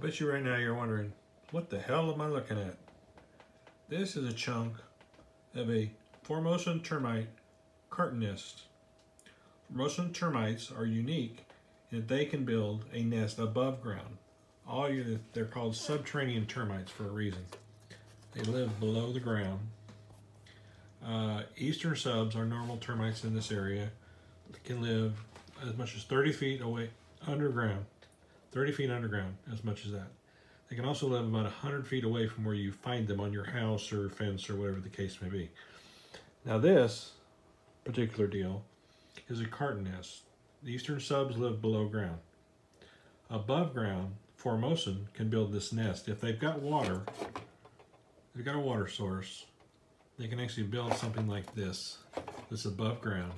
Bet you right now you're wondering, what the hell am I looking at? This is a chunk of a Formosan termite carton nest. Formosan termites are unique in that they can build a nest above ground. They're called subterranean termites for a reason. They live below the ground. Eastern subs are normal termites in this area. They can live as much as 30 feet away underground. 30 feet underground, as much as that. They can also live about 100 feet away from where you find them on your house or fence or whatever the case may be. Now this particular deal is a carton nest. The eastern subs live below ground. Above ground, Formosan can build this nest. If they've got water, they've got a water source, they can actually build something like this, that's above ground.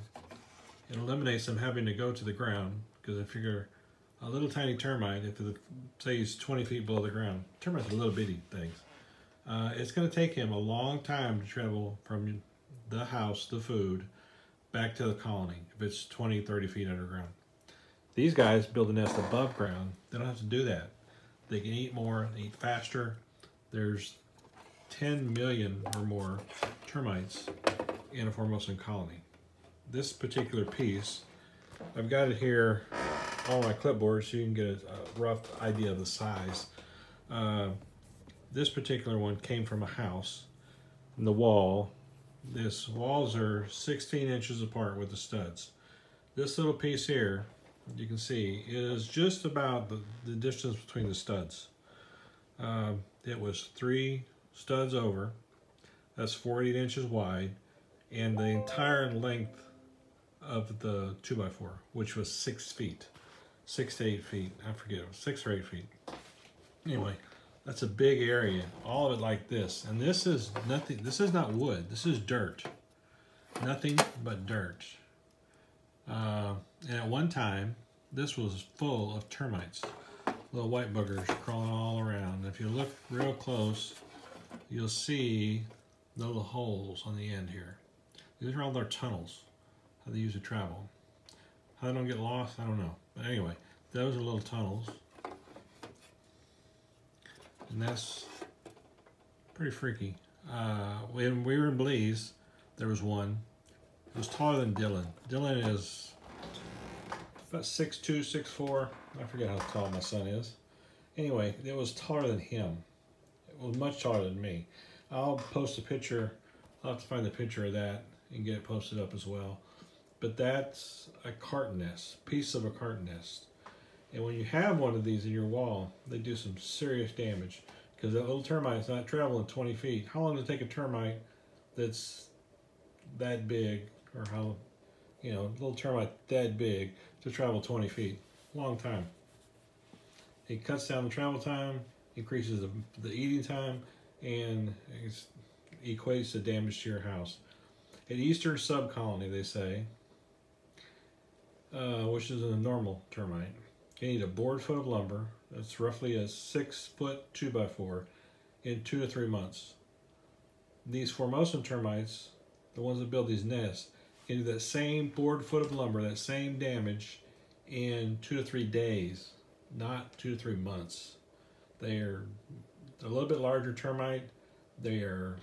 It eliminates them having to go to the ground, because I figure a little tiny termite, if say he's 20 feet below the ground, termites are little bitty things. It's going to take him a long time to travel from the house, the food, back to the colony, if it's 20, 30 feet underground. These guys build a nest above ground. They don't have to do that. They can eat more, eat faster. There's 10 million or more termites in a Formosan colony. This particular piece, I've got it here on my clipboard so you can get a rough idea of the size. This particular one came from a house. And the wall, these walls are 16 inches apart with the studs. This little piece here, you can see, is just about the distance between the studs. It was 3 studs over. That's 48 inches wide, and the entire length of the 2x4, which was 6 feet. 6 to 8 feet, I forget, it was 6 or 8 feet. Anyway, that's a big area, all of it like this. And this is nothing, this is not wood, this is dirt. Nothing but dirt. And at one time, this was full of termites. Little white boogers crawling all around. If you look real close, you'll see the little holes on the end here. These are all their tunnels, how they use to travel. How they don't get lost, I don't know. But anyway, those are little tunnels. And that's pretty freaky. When we were in Belize, there was one. It was taller than Dylan. Dylan is about 6'2", 6'4". I forget how tall my son is. Anyway, it was taller than him. It was much taller than me. I'll post a picture. I'll have to find the picture of that and get it posted up as well. But that's a carton nest, piece of a carton nest. And when you have one of these in your wall, they do some serious damage, because that little termite's not traveling 20 feet. How long does it take a termite that's that big, or how, you know, a little termite that big to travel 20 feet? Long time. It cuts down the travel time, increases the eating time, and it equates to damage to your house. An eastern subcolony, they say, which is a normal termite, you need a board foot of lumber. That's roughly a 6 foot 2x4 in 2 to 3 months. These Formosan termites, the ones that build these nests, can do that same board foot of lumber, that same damage in 2 to 3 days, not 2 to 3 months. They are a little bit larger termite. They are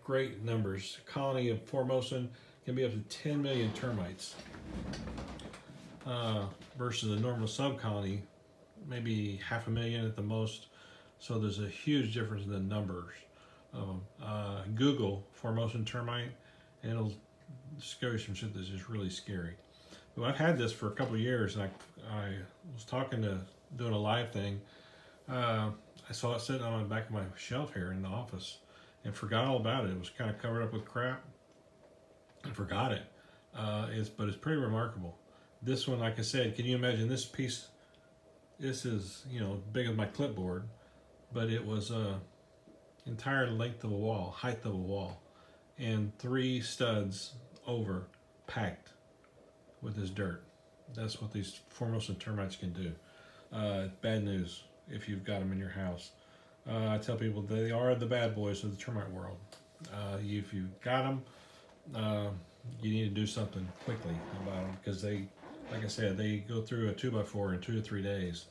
great numbers. A colony of Formosan can be up to 10 million termites. Versus a normal subcolony, maybe 500,000 at the most. So there's a huge difference in the numbers of them. Google Formosan termite, and it'll scare you some shit that's just really scary. But I've had this for a couple of years, and I was doing a live thing. I saw it sitting on the back of my shelf here in the office and forgot all about it. It was kind of covered up with crap and forgot it. But it's pretty remarkable. This one, like I said, can you imagine this piece? This is, you know, big as my clipboard, but it was entire length of a wall, height of a wall, and 3 studs over packed with this dirt. That's what these Formosan termites can do. Bad news if you've got them in your house. I tell people they are the bad boys of the termite world. If you've got them, you need to do something quickly about them, because they, like I said, they go through a 2x4 in 2 to 3 days.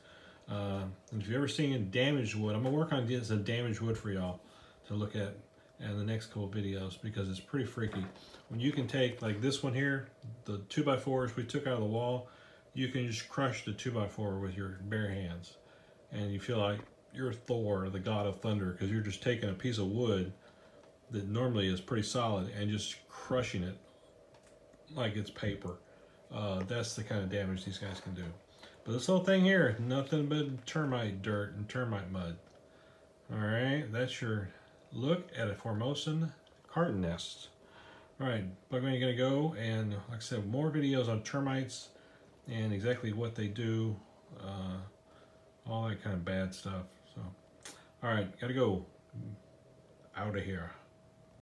And if you've ever seen damaged wood, I'm gonna work on getting some damaged wood for y'all to look at in the next couple videos, because it's pretty freaky. When you can take, like this one here, the 2x4s we took out of the wall, you can just crush the 2x4 with your bare hands. And you feel like you're Thor, the god of thunder, because you're just taking a piece of wood that normally is pretty solid and just crushing it like it's paper. That's the kind of damage these guys can do. But this whole thing here, nothing but termite dirt and termite mud. Alright, that's your look at a Formosan carton nest. Alright, Bugman, you're going to go, and like I said, more videos on termites and exactly what they do, all that kind of bad stuff. So, alright, gotta go. Out of here.